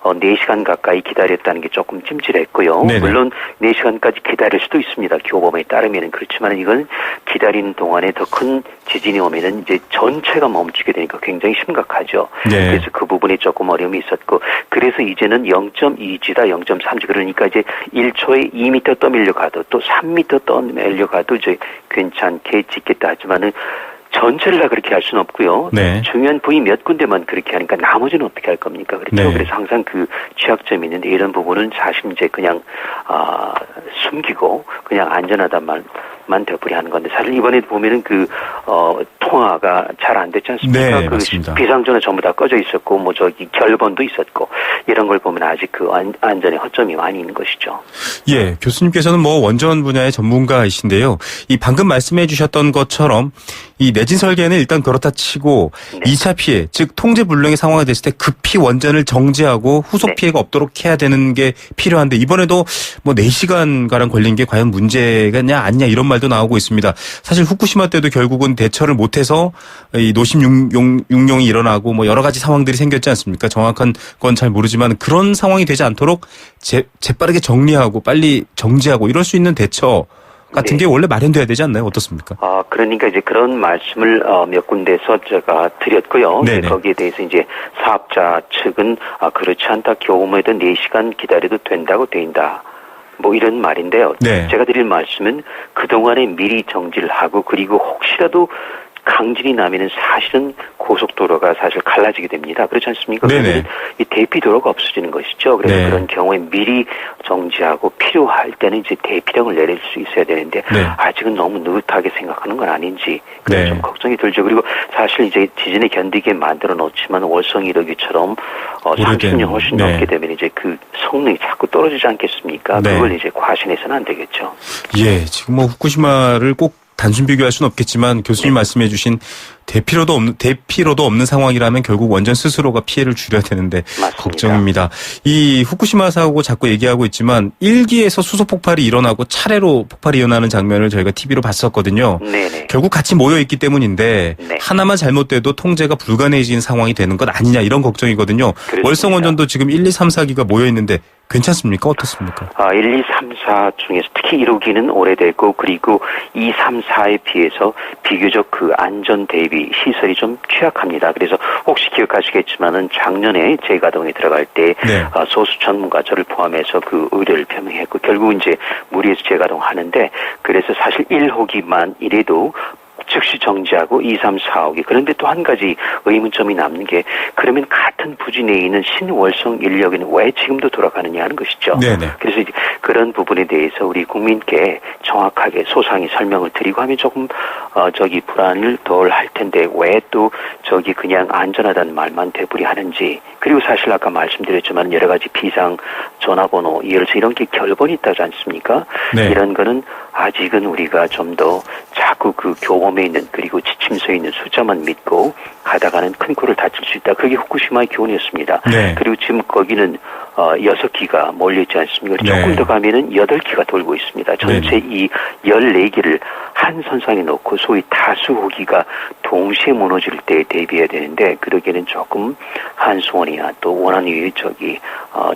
4시간 가까이 기다렸다는 게 조금 찜질했고요. 네네. 물론 4시간까지 기다릴 수도 있습니다. 교범에 따르면 그렇지만 이건 기다리는 동안에 더 큰 지진이 오면은 이제 전체가 멈추게 되니까 굉장히 심각하죠. 네. 그래서 그 부분에 조금 어려움이 있었고 그래서 이제는 0.2G다 0.3G 그러니까 이제 1초에 2m 떠밀려 가도 또 3m 떠밀려 가도 이제 괜찮게 짓겠다 하지만은 전체를 다 그렇게 할 수는 없고요. 네. 중요한 부위 몇 군데만 그렇게 하니까 나머지는 어떻게 할 겁니까? 그렇죠. 네. 그래서 항상 그 취약점이 있는데 이런 부분은 사실 이제 그냥 숨기고 그냥 안전하단 말만 되풀이하는 건데 사실 이번에 보면은 통화가 잘 안 됐지 않습니까? 네, 맞습니다. 비상전화 전부 다 꺼져 있었고 뭐 결번도 있었고 이런 걸 보면 아직 그 안전에 허점이 많이 있는 것이죠. 예, 교수님께서는 뭐 원전 분야의 전문가이신데요. 이 방금 말씀해 주셨던 것처럼 이 내진 설계는 일단 그렇다 치고 네. 2차 피해, 즉 통제 불능의 상황이 됐을 때 급히 원전을 정지하고 후속 네. 피해가 없도록 해야 되는 게 필요한데 이번에도 뭐 4시간가량 걸린 게 과연 문제가냐 아니냐 이런 말도 나오고 있습니다. 사실 후쿠시마 때도 결국은 대처를 못해서 이 노심 육룡이 일어나고 뭐 여러 가지 상황들이 생겼지 않습니까? 정확한 건 잘 모르지만 그런 상황이 되지 않도록 재빠르게 정리하고 빨리 정지하고 이럴 수 있는 대처 같은 네. 게 원래 마련돼야 되지 않나요? 어떻습니까? 그러니까 이제 그런 말씀을 몇 군데서 제가 드렸고요. 네네. 거기에 대해서 이제 사업자 측은 그렇지 않다. 교務에도 4시간 기다려도 된다고 된다. 뭐 이런 말인데요. 네. 제가 드릴 말씀은 그동안에 미리 정지를 하고 그리고 혹시라도 강진이 나면은 사실은 고속도로가 사실 갈라지게 됩니다. 그렇지 않습니까? 네네. 그러면 이 대피도로가 없어지는 것이죠. 그래서 네. 그런 경우에 미리 정지하고 필요할 때는 이제 대피령을 내릴 수 있어야 되는데 네. 아직은 너무 느긋하게 생각하는 건 아닌지 네. 좀 걱정이 들죠. 그리고 사실 이제 지진에 견디게 만들어 놓지만 월성 1호기처럼 30년 훨씬 네. 넘게 되면 이제 그 성능이 자꾸 떨어지지 않겠습니까? 네. 그걸 이제 과신해서는 안 되겠죠. 예, 지금 뭐 후쿠시마를 꼭 단순 비교할 수는 없겠지만 교수님 말씀해 주신 대피로도 없는 상황이라면 결국 원전 스스로가 피해를 줄여야 되는데 맞습니다. 걱정입니다. 이 후쿠시마 사고 자꾸 얘기하고 있지만 1기에서 수소 폭발이 일어나고 차례로 폭발이 일어나는 장면을 저희가 TV로 봤었거든요. 네네. 결국 같이 모여 있기 때문인데 네. 하나만 잘못돼도 통제가 불가능해지는 상황이 되는 것 아니냐 이런 걱정이거든요. 그렇습니다. 월성 원전도 지금 1, 2, 3, 4기가 모여 있는데 괜찮습니까? 어떻습니까? 1, 2, 3, 4 중에서 특히 1호기는 오래됐고 그리고 2, 3, 4에 비해서 비교적 그 안전 대비 시설이 좀 취약합니다. 그래서 혹시 기억하시겠지만은 작년에 재가동에 들어갈 때 네. 소수 전문가 저를 포함해서 그 의뢰를 표명했고 결국 이제 무리해서 재가동하는데 그래서 사실 1호기만 이래도 즉시 정지하고 2, 3, 4호기. 그런데 또 한 가지 의문점이 남는 게 그러면 같은 부지 내에 있는 신월성 1호기는 왜 지금도 돌아가느냐 하는 것이죠. 네네. 그래서 이제 그런 부분에 대해서 우리 국민께 정확하게 소상히 설명을 드리고 하면 조금 불안을 덜 할 텐데 왜 또 그냥 안전하다는 말만 되풀이하는지 그리고 사실 아까 말씀드렸지만 여러 가지 비상 전화번호 예를 들어서 이런 게 결번이 있다지 않습니까? 네. 이런 거는 아직은 우리가 좀 더 자꾸 그 교범에 있는 그리고 지침서에 있는 숫자만 믿고 가다가는 큰 코를 다칠 수 있다. 그게 후쿠시마의 교훈이었습니다. 네. 그리고 지금 거기는 6기가 몰려있지 않습니까? 네. 조금 더 가면은 8기가 돌고 있습니다. 전체 이 14기를 한 선상에 놓고 소위 다수 후기가 동시에 무너질 때에 대비해야 되는데 그러기에는 조금 한수원이나 또 원안위의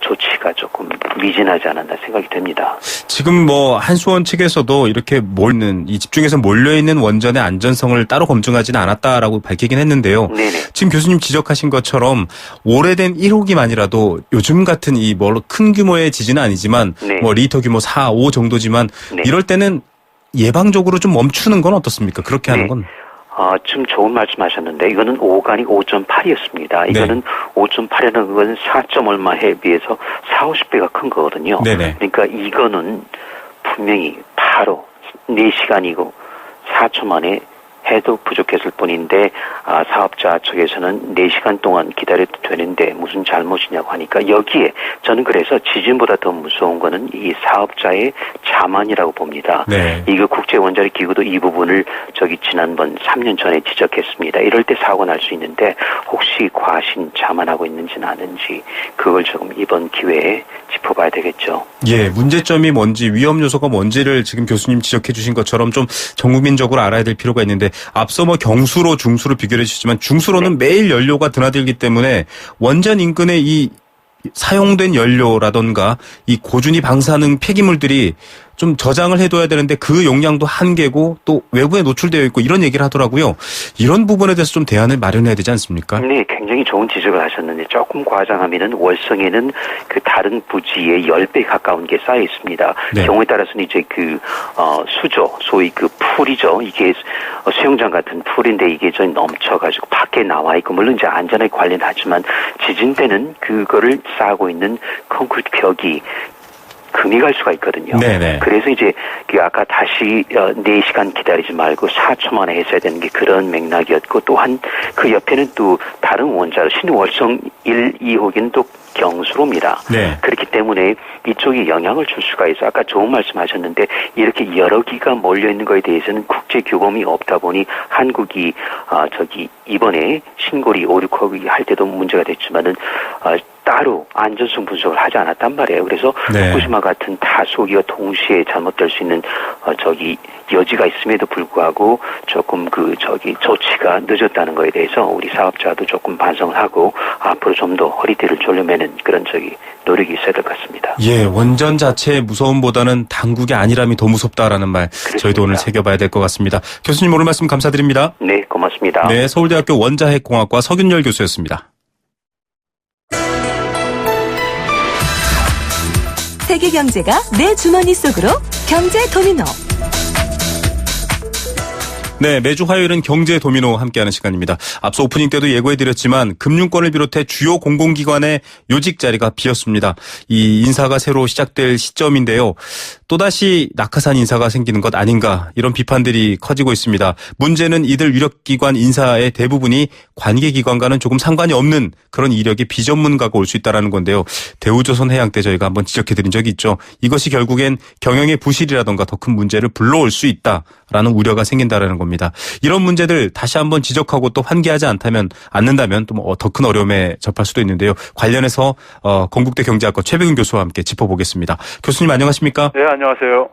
조치가 조금 미진하지 않았나 생각이 됩니다. 지금 뭐 한수원 측에서도 이렇게 이 집중해서 몰려있는 원전의 안전성을 따로 검증하지는 않았다라고 밝히긴 했는데요. 네네. 지금 교수님 지적하신 것처럼 오래된 1호기만이라도 요즘 같은 큰 규모의 지진은 아니지만 네. 뭐 리터 규모 4, 5 정도지만 네. 이럴 때는 예방적으로 좀 멈추는 건 어떻습니까? 그렇게 하는 건. 좀 좋은 말씀하셨는데 이거는 5간이 5.8이었습니다. 이거는 5.8이라는 건 4점 얼마에 비해서 4, 50배가 큰 거거든요. 네네. 그러니까 이거는 분명히 바로 4시간이고 4초 만에 해도 부족했을 뿐인데 사업자 측에서는 4시간 동안 기다려도 되는데 무슨 잘못이냐고 하니까 여기에 저는 그래서 지진보다 더 무서운 거는 이 사업자의 자만이라고 봅니다. 네. 이거 국제원자력기구도 이 부분을 지난번 3년 전에 지적했습니다. 이럴 때 사고가 날 수 있는데 혹시 과신 자만하고 있는지는 아는지 그걸 조금 이번 기회에 짚어봐야 되겠죠. 예, 문제점이 뭔지 위험 요소가 뭔지를 지금 교수님 지적해 주신 것처럼 좀 전국민적으로 알아야 될 필요가 있는데 앞서 뭐 경수로 중수로 비교해 주시지만 중수로는 매일 연료가 드나들기 때문에 원전 인근에 이 사용된 연료라던가 이 고준위 방사능 폐기물들이 좀 저장을 해둬야 되는데 그 용량도 한계고 또 외부에 노출되어 있고 이런 얘기를 하더라고요. 이런 부분에 대해서 좀 대안을 마련해야 되지 않습니까? 네, 굉장히 좋은 지적을 하셨는데 조금 과장하면은 월성에는 그 다른 부지의 10배 가까운 게 쌓여 있습니다. 네. 경우에 따라서는 이제 수조, 소위 풀이죠. 이게 수영장 같은 풀인데 이게 좀 넘쳐가지고 밖에 나와 있고 물론 이제 안전에 관련하지만 지진 때는 그거를 쌓고 있는 콘크리트 벽이 금이 갈 수가 있거든요. 네네. 그래서 이제 아까 다시 4시간 기다리지 말고 4초 만에 했어야 되는 게 그런 맥락이었고 또한 그 옆에는 또 다른 원자로 신월성 1, 2호기는 또 경수로입니다. 네. 그렇기 때문에 이쪽이 영향을 줄 수가 있어. 아까 좋은 말씀하셨는데 이렇게 여러 기가 몰려 있는 거에 대해서는 국제 규범이 없다 보니 한국이 이번에 신고리 5, 6호기 할 때도 문제가 됐지만은 따로 안전성 분석을 하지 않았단 말이에요. 그래서 후쿠시마 같은 다수기가 동시에 잘못될 수 있는 여지가 있음에도 불구하고 조금 조치가 늦었다는 거에 대해서 우리 사업자도 조금 반성을 하고 앞으로 좀 더 허리띠를 졸려매는 그런 노력이 있어야 될 것 같습니다. 예, 원전 자체의 무서움보다는 당국의 안일함이 더 무섭다라는 말 그렇습니다. 저희도 오늘 새겨봐야 될 것 같습니다. 교수님 오늘 말씀 감사드립니다. 네, 고맙습니다. 네, 서울대학교 원자핵공학과 서균열 교수였습니다. 세계 경제가 내 주머니 속으로 경제 도미노. 네, 매주 화요일은 경제 도미노 함께하는 시간입니다. 앞서 오프닝 때도 예고해드렸지만 금융권을 비롯해 주요 공공기관의 요직 자리가 비었습니다. 이 인사가 새로 시작될 시점인데요. 또다시 낙하산 인사가 생기는 것 아닌가 이런 비판들이 커지고 있습니다. 문제는 이들 유력기관 인사의 대부분이 관계기관과는 조금 상관이 없는 그런 이력의 비전문가가 올 수 있다는 건데요. 대우조선해양 때 저희가 한번 지적해드린 적이 있죠. 이것이 결국엔 경영의 부실이라던가 더 큰 문제를 불러올 수 있다라는 우려가 생긴다는 겁니다. 이런 문제들 다시 한번 지적하고 또 환기하지 않는다면 또 더 큰 어려움에 접할 수도 있는데요. 관련해서 건국대 경제학과 최백은 교수와 함께 짚어보겠습니다. 교수님 안녕하십니까? 네, 안녕하세요.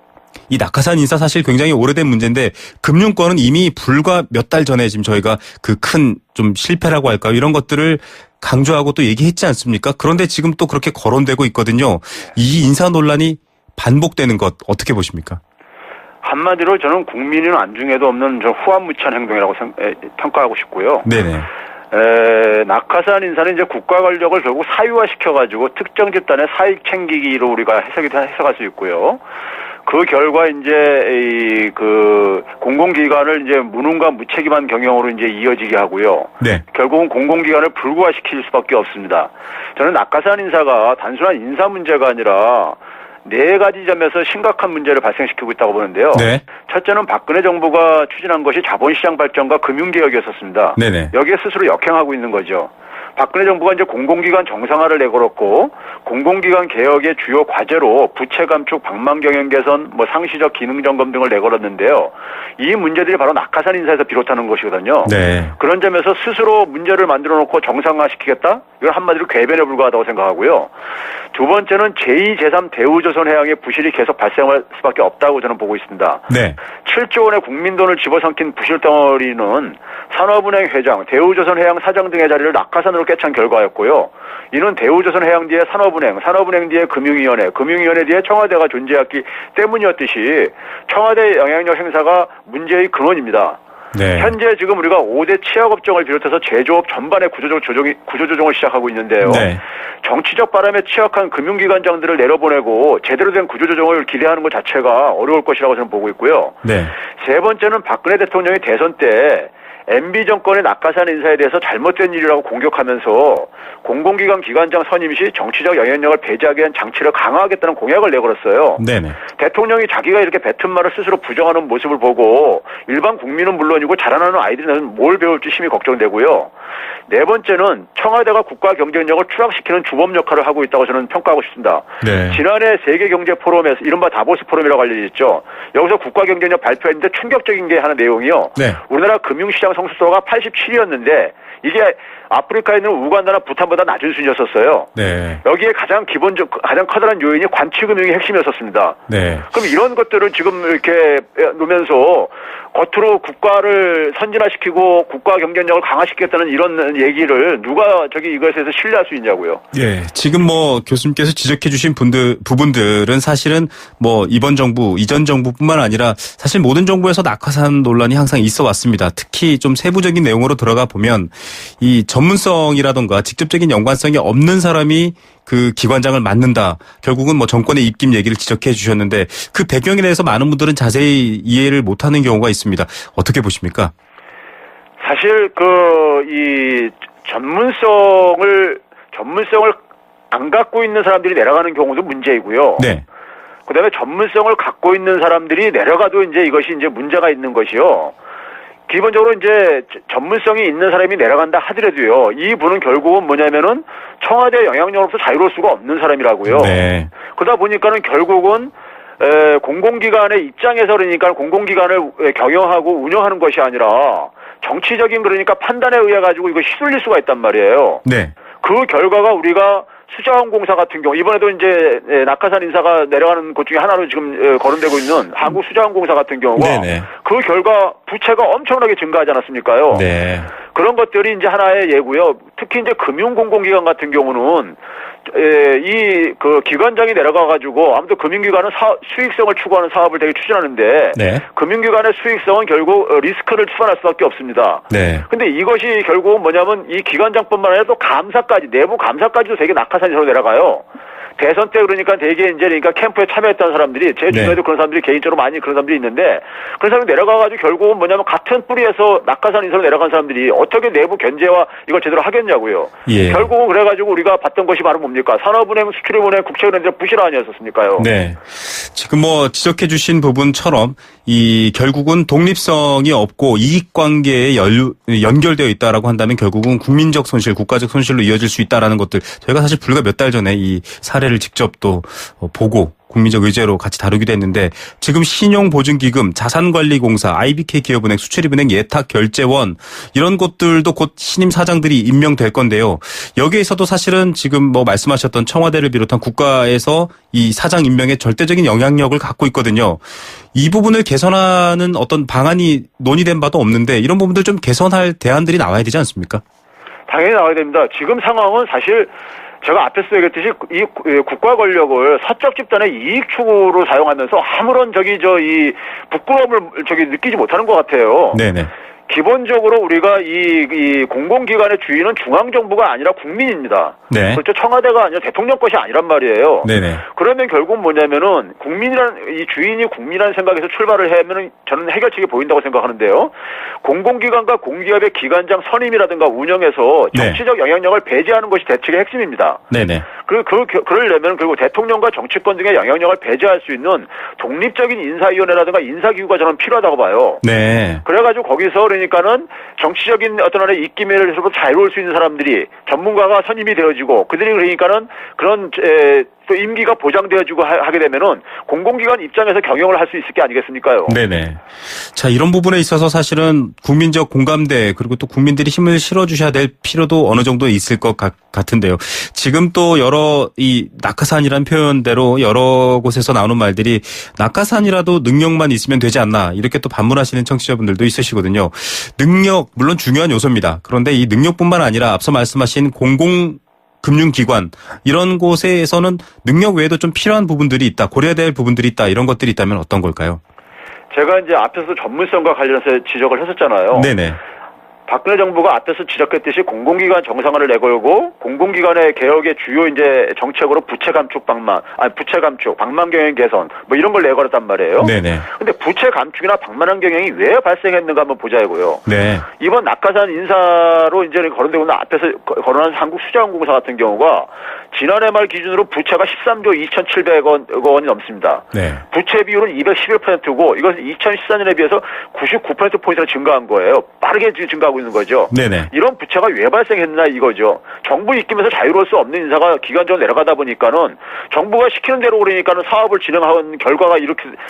이 낙하산 인사 사실 굉장히 오래된 문제인데 금융권은 이미 불과 몇 달 전에 지금 저희가 그 큰 좀 실패라고 할까요? 이런 것들을 강조하고 또 얘기했지 않습니까? 그런데 지금 또 그렇게 거론되고 있거든요. 이 인사 논란이 반복되는 것 어떻게 보십니까? 한마디로 저는 국민인 안중에도 없는 후한무치한 행동이라고 평가하고 싶고요. 네네. 낙하산 인사는 이제 국가 권력을 결국 사유화시켜가지고 특정 집단의 사익 챙기기로 우리가 해석할 수 있고요. 그 결과 이제 공공기관을 이제 무능과 무책임한 경영으로 이제 이어지게 하고요. 네. 결국은 공공기관을 불구화시킬 수밖에 없습니다. 저는 낙하산 인사가 단순한 인사 문제가 아니라 4가지 점에서 심각한 문제를 발생시키고 있다고 보는데요. 네. 첫째는 박근혜 정부가 추진한 것이 자본시장 발전과 금융개혁이었습니다. 네네. 여기에 스스로 역행하고 있는 거죠. 박근혜 정부가 이제 공공기관 정상화를 내걸었고 공공기관 개혁의 주요 과제로 부채 감축, 방망 경영 개선, 상시적 기능 점검 등을 내걸었는데요. 이 문제들이 바로 낙하산 인사에서 비롯하는 것이거든요. 네. 그런 점에서 스스로 문제를 만들어 놓고 정상화시키겠다? 이건 한마디로 궤변에 불과하다고 생각하고요. 두 번째는 제2, 제3 대우조선해양의 부실이 계속 발생할 수밖에 없다고 저는 보고 있습니다. 네. 7조 원의 국민 돈을 집어삼킨 부실덩어리는 산업은행 회장, 대우조선해양 사장 등의 자리를 낙하산으로 꿰찬 결과였고요. 이는 대우조선해양 뒤에 산업은행, 산업은행 뒤에 금융위원회, 금융위원회 뒤에 청와대가 존재했기 때문이었듯이 청와대의 영향력 행사가 문제의 근원입니다. 네. 현재 지금 우리가 5대 치약업종을 비롯해서 제조업 전반의 구조조정을 시작하고 있는데요. 네. 정치적 바람에 취약한 금융기관장들을 내려보내고 제대로 된 구조조정을 기대하는 것 자체가 어려울 것이라고 저는 보고 있고요. 네. 세 번째는 박근혜 대통령이 대선 때 MB 정권의 낙하산 인사에 대해서 잘못된 일이라고 공격하면서 공공기관 기관장 선임 시 정치적 영향력을 배제하기 위한 장치를 강화하겠다는 공약을 내걸었어요. 네네. 대통령이 자기가 이렇게 뱉은 말을 스스로 부정하는 모습을 보고 일반 국민은 물론이고 자라나는 아이들은 뭘 배울지 심히 걱정되고요. 네 번째는 청와대가 국가 경쟁력을 추락시키는 주범 역할을 하고 있다고 저는 평가하고 싶습니다. 네. 지난해 세계경제포럼에서 이른바 다보스 포럼이라고 알려졌죠. 여기서 국가 경쟁력 발표했는데 충격적인 게 하나 내용이요. 네. 우리나라 금융시장 성수도가 87이었는데 이게 아프리카에 있는 우간다나 부탄보다 낮은 순이었었어요. 네. 여기에 가장 커다란 요인이 관치금융이 핵심이었었습니다. 네. 그럼 이런 것들을 지금 이렇게 놓으면서 겉으로 국가를 선진화시키고 국가 경쟁력을 강화시키겠다는 이런 얘기를 누가 이것에 대해서 신뢰할 수 있냐고요. 예. 지금 뭐 교수님께서 지적해 주신 부분들은 사실은 뭐 이번 정부, 이전 정부뿐만 아니라 사실 모든 정부에서 낙하산 논란이 항상 있어 왔습니다. 특히 좀 세부적인 내용으로 들어가 보면 이 전문성이라던가 직접적인 연관성이 없는 사람이 그 기관장을 맡는다. 결국은 뭐 정권의 입김 얘기를 지적해 주셨는데 그 배경에 대해서 많은 분들은 자세히 이해를 못하는 경우가 있습니다. 어떻게 보십니까? 사실 이 전문성을 안 갖고 있는 사람들이 내려가는 경우도 문제이고요. 네. 그다음에 전문성을 갖고 있는 사람들이 내려가도 이것이 문제가 있는 것이요. 기본적으로 전문성이 있는 사람이 내려간다 하더라도요. 이 분은 결국은 뭐냐면은 청와대 영향력으로서 자유로울 수가 없는 사람이라고요. 네. 그러다 보니까는 결국은 공공기관의 입장에서 그러니까 공공기관을 경영하고 운영하는 것이 아니라 정치적인 그러니까 판단에 의해 가지고 이거 휘둘릴 수가 있단 말이에요. 네. 그 결과가 우리가 수자원공사 같은 경우 이번에도 낙하산 인사가 내려가는 곳 중에 하나로 지금 거론되고 있는 한국수자원공사 같은 경우가 네네. 그 결과 부채가 엄청나게 증가하지 않았습니까요? 네. 그런 것들이 하나의 예고요. 특히 금융공공기관 같은 경우는 그 기관장이 내려가가지고 아무튼 금융기관은 수익성을 추구하는 사업을 되게 추진하는데 네. 금융기관의 수익성은 결국 리스크를 추산할 수밖에 없습니다. 네. 근데 이것이 결국은 뭐냐면 이 기관장뿐만 아니라 또 감사까지 내부 감사까지도 되게 낙하산으로 내려가요. 대선 때 그러니까 되게 캠프에 참여했던 사람들이 제 주변에도 네. 그런 사람들이 개인적으로 많이 그런 사람들이 있는데 그런 사람이 내려가가지고 결국은 뭐냐면 같은 뿌리에서 낙하산 인사로 내려간 사람들이 어떻게 내부 견제와 이걸 제대로 하겠냐고요. 예. 결국은 그래가지고 우리가 봤던 것이 바로 뭡니까? 산업은행, 수출입은행, 국채은행들 부실 아니었었습니까요? 네. 지금 뭐 지적해 주신 부분처럼 결국은 독립성이 없고 이익관계에 연결되어 있다라고 한다면 결국은 국민적 손실, 국가적 손실로 이어질 수 있다라는 것들 저희가 사실 불과 몇 달 전에 이 사례를 직접 또 보고 국민적 의제로 같이 다루기도 했는데 지금 신용보증기금, 자산관리공사, IBK 기업은행, 수출입은행, 예탁결제원 이런 곳들도 곧 신임 사장들이 임명될 건데요. 여기에서도 사실은 지금 뭐 말씀하셨던 청와대를 비롯한 국가에서 이 사장 임명에 절대적인 영향력을 갖고 있거든요. 이 부분을 개선하는 어떤 방안이 논의된 바도 없는데 이런 부분들 좀 개선할 대안들이 나와야 되지 않습니까? 당연히 나와야 됩니다. 지금 상황은 사실 제가 앞에서 얘기했듯이 이 국가 권력을 사적 집단의 이익 추구로 사용하면서 아무런 부끄러움을 느끼지 못하는 것 같아요. 네네. 기본적으로 우리가 이 공공기관의 주인은 중앙정부가 아니라 국민입니다. 네. 그렇죠. 청와대가 아니라 대통령 것이 아니란 말이에요. 네네. 그러면 결국 뭐냐면은 이 주인이 국민이라는 생각에서 출발을 하면은 저는 해결책이 보인다고 생각하는데요. 공공기관과 공기업의 기관장 선임이라든가 운영에서 정치적 영향력을 배제하는 것이 대책의 핵심입니다. 네네. 그러려면 그리고 대통령과 정치권 등의 영향력을 배제할 수 있는 독립적인 인사위원회라든가 인사기구가 저는 필요하다고 봐요. 네. 그래가지고 거기서 그러니까는 정치적인 어떤 하나의 입김에서 자유로울 수 있는 사람들이 전문가가 선임이 되어지고 그들이 그러니까는 그런 또 임기가 보장되어주고 하게 되면은 공공기관 입장에서 경영을 할 수 있을 게 아니겠습니까요? 네네. 자, 이런 부분에 있어서 사실은 국민적 공감대 그리고 또 국민들이 힘을 실어주셔야 될 필요도 어느 정도 있을 것 같은데요. 지금 또 여러 이 낙하산이란 표현대로 여러 곳에서 나오는 말들이 낙하산이라도 능력만 있으면 되지 않나 이렇게 또 반문하시는 청취자분들도 있으시거든요. 능력 물론 중요한 요소입니다. 그런데 이 능력뿐만 아니라 앞서 말씀하신 금융기관 이런 곳에서는 능력 외에도 좀 필요한 부분들이 있다. 고려해야 될 부분들이 있다. 이런 것들이 있다면 어떤 걸까요? 제가 이제 앞에서 전문성과 관련해서 지적을 했었잖아요. 네네. 박근혜 정부가 앞에서 지적했듯이 공공기관 정상화를 내걸고 공공기관의 개혁의 주요 이제 정책으로 부채 감축, 방만 경영 개선 뭐 이런 걸 내걸었단 말이에요. 네네. 근데 부채 감축이나 방만한 경영이 왜 발생했는가 한번 보자고요. 네. 이번 낙하산 인사로 이제 거론되고 있는 앞에서 거론한 한국수자원공사 같은 경우가 지난해 말 기준으로 부채가 13조 2,700억 원이 넘습니다. 네. 부채 비율은 211%고 이것은 2014년에 비해서 99%포인트나 증가한 거예요. 빠르게 증가하고 있는 거죠. 네네. 이런 부채가 왜 발생했나 이거죠. 정부 입김에서 자유로울 수 없는 인사가 기간적으로 내려가다 보니까는 정부가 시키는 대로 그러니까는 사업을 진행한 결과가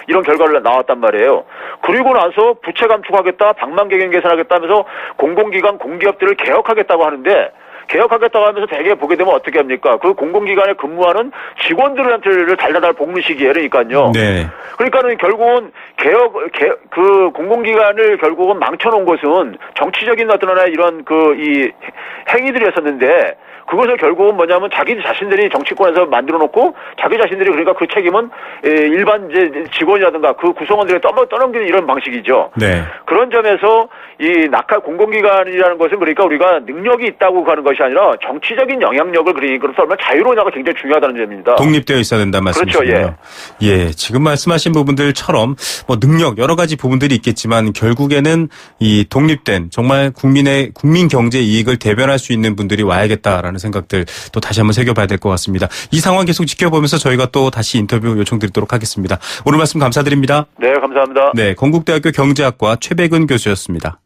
이런 결과를 나왔단 말이에요. 그리고 나서 부채 감축하겠다, 방만 경영 개선하겠다 하면서 공공기관, 공기업들을 개혁하겠다고 하는데 개혁하겠다고 하면서 대개 보게 되면 어떻게 합니까? 그 공공기관에 근무하는 직원들한테를 달달달 볶는 시기에 그러니까요. 네. 그러니까는 결국은 그 공공기관을 결국은 망쳐놓은 것은 정치적인 어떤 하나의 이런 이 행위들이었었는데 그것을 결국은 뭐냐면 자기 자신들이 정치권에서 만들어 놓고 자기 자신들이 그러니까 그 책임은 일반 이제 직원이라든가 그 구성원들에 떠넘기는 이런 방식이죠. 네. 그런 점에서 이 공공기관이라는 것은 그러니까 우리가 능력이 있다고 하는 것이 아니라 정치적인 영향력을 그러니까 얼마나 자유로우냐가 굉장히 중요하다는 점입니다. 독립되어 있어야 된다는 말씀이시죠. 그렇죠. 예. 지금 말씀하신 부분들처럼 뭐 능력 여러 가지 부분들이 있겠지만 결국에는 이 독립된 정말 국민 경제 이익을 대변할 수 있는 분들이 와야겠다라는 생각들 또 다시 한번 새겨봐야 될 것 같습니다. 이 상황 계속 지켜보면서 저희가 또 다시 인터뷰 요청드리도록 하겠습니다. 오늘 말씀 감사드립니다. 네, 감사합니다. 네, 건국대학교 경제학과 최백은 교수였습니다.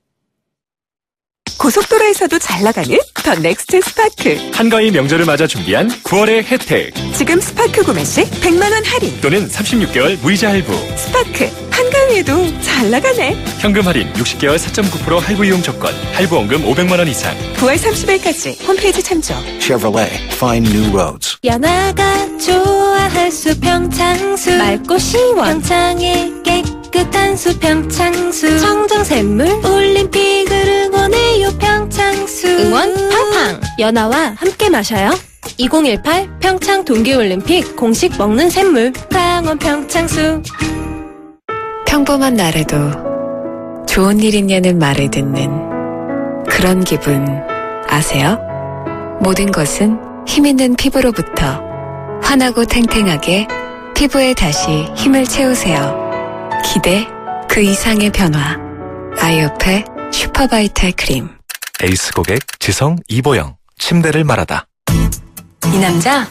고속도로에서도 잘 나가는 더 넥스트 스파크. 한가위 명절을 맞아 준비한 9월의 혜택. 지금 스파크 구매 시 100만 원 할인. 또는 36개월 무이자 할부. 스파크 한가위에도 잘 나가네. 현금 할인 60개월 4.9% 할부 이용 조건. 할부 원금 500만 원 이상. 9월 30일까지 홈페이지 참조. Chevrolet, find new roads. 연아가 좋아할 수 평창수. 맑고 시원 평창의 깨끗한 수 평창수. 청정샘물 올림픽을 응원해요 평창수. 응원 팡팡. 연아와 함께 마셔요. 2018 평창 동계올림픽 공식 먹는 샘물 강원 평창수. 평범한 날에도 좋은 일 있냐는 말을 듣는 그런 기분 아세요? 모든 것은 힘있는 피부로부터. 환하고 탱탱하게 피부에 다시 힘을 채우세요. 기대 그 이상의 변화. 아이오페 슈퍼바이탈 크림. 에이스 고객 지성 이보영. 침대를 말하다. 이 남자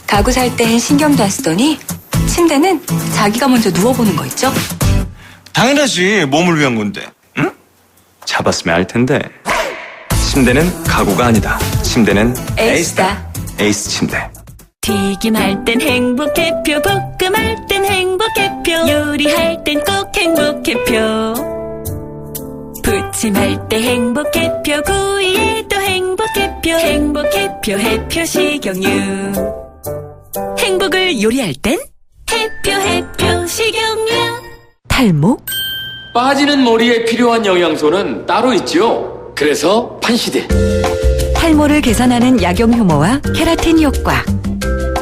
가구 살 땐 신경도 안 쓰더니 침대는 자기가 먼저 누워보는 거 있죠? 당연하지. 몸을 위한 건데. 응? 잡았으면 알 텐데. 침대는 가구가 아니다. 침대는 에이스다. 에이스 침대. 튀김할 땐 행복해표. 볶음할 땐 행복해표. 요리할 땐 꼭 행복해표. 부침할 때 행복해표. 구이에도 행복해표. 행복해표 해표 식용유. 행복을 요리할 땐 해표 식용유. 탈모? 빠지는 머리에 필요한 영양소는 따로 있죠. 그래서 판시드. 탈모를 개선하는 약용 효모와 케라틴 효과.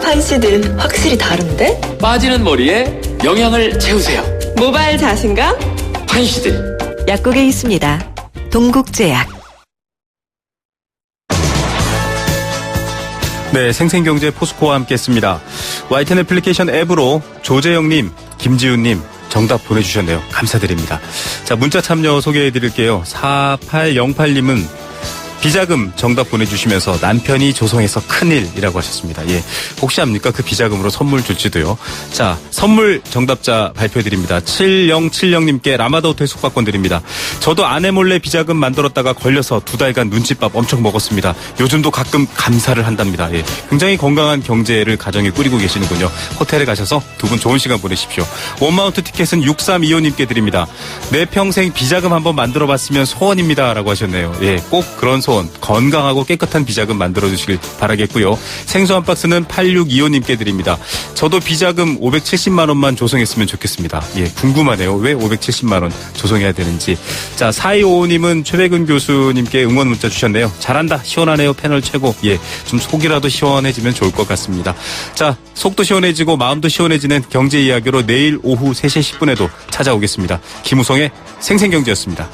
판시드는 확실히 다른데? 빠지는 머리에 영양을 채우세요. 모발 자신감? 판시드. 약국에 있습니다. 동국제약. 네, 생생경제 포스코와 함께했습니다. YTN 애플리케이션 앱으로 조재영님, 김지훈님 정답 보내주셨네요. 감사드립니다. 자, 문자 참여 소개해드릴게요. 4808님은 비자금 정답 보내주시면서 남편이 조성해서 큰일이라고 하셨습니다. 예, 혹시 압니까? 그 비자금으로 선물 줄지도요. 자, 선물 정답자 발표드립니다. 7070님께 라마다 호텔 숙박권 드립니다. 저도 아내 몰래 비자금 만들었다가 걸려서 2달간 눈칫밥 엄청 먹었습니다. 요즘도 가끔 감사를 한답니다. 예, 굉장히 건강한 경제를 가정에 꾸리고 계시는군요. 호텔에 가셔서 두 분 좋은 시간 보내십시오. 원마운트 티켓은 6325님께 드립니다. 내 평생 비자금 한번 만들어봤으면 소원입니다. 라고 하셨네요. 예, 꼭 그런 소원, 건강하고 깨끗한 비자금 만들어주시길 바라겠고요. 생수 한 박스는 8625님께 드립니다. 저도 비자금 570만 원만 조성했으면 좋겠습니다. 예, 궁금하네요. 왜 570만 원 조성해야 되는지. 자, 4255님은 최백은 교수님께 응원 문자 주셨네요. 잘한다, 시원하네요, 패널 최고. 예, 좀 속이라도 시원해지면 좋을 것 같습니다. 자, 속도 시원해지고 마음도 시원해지는 경제 이야기로 내일 오후 3시 10분에도 찾아오겠습니다. 김우성의 생생경제였습니다.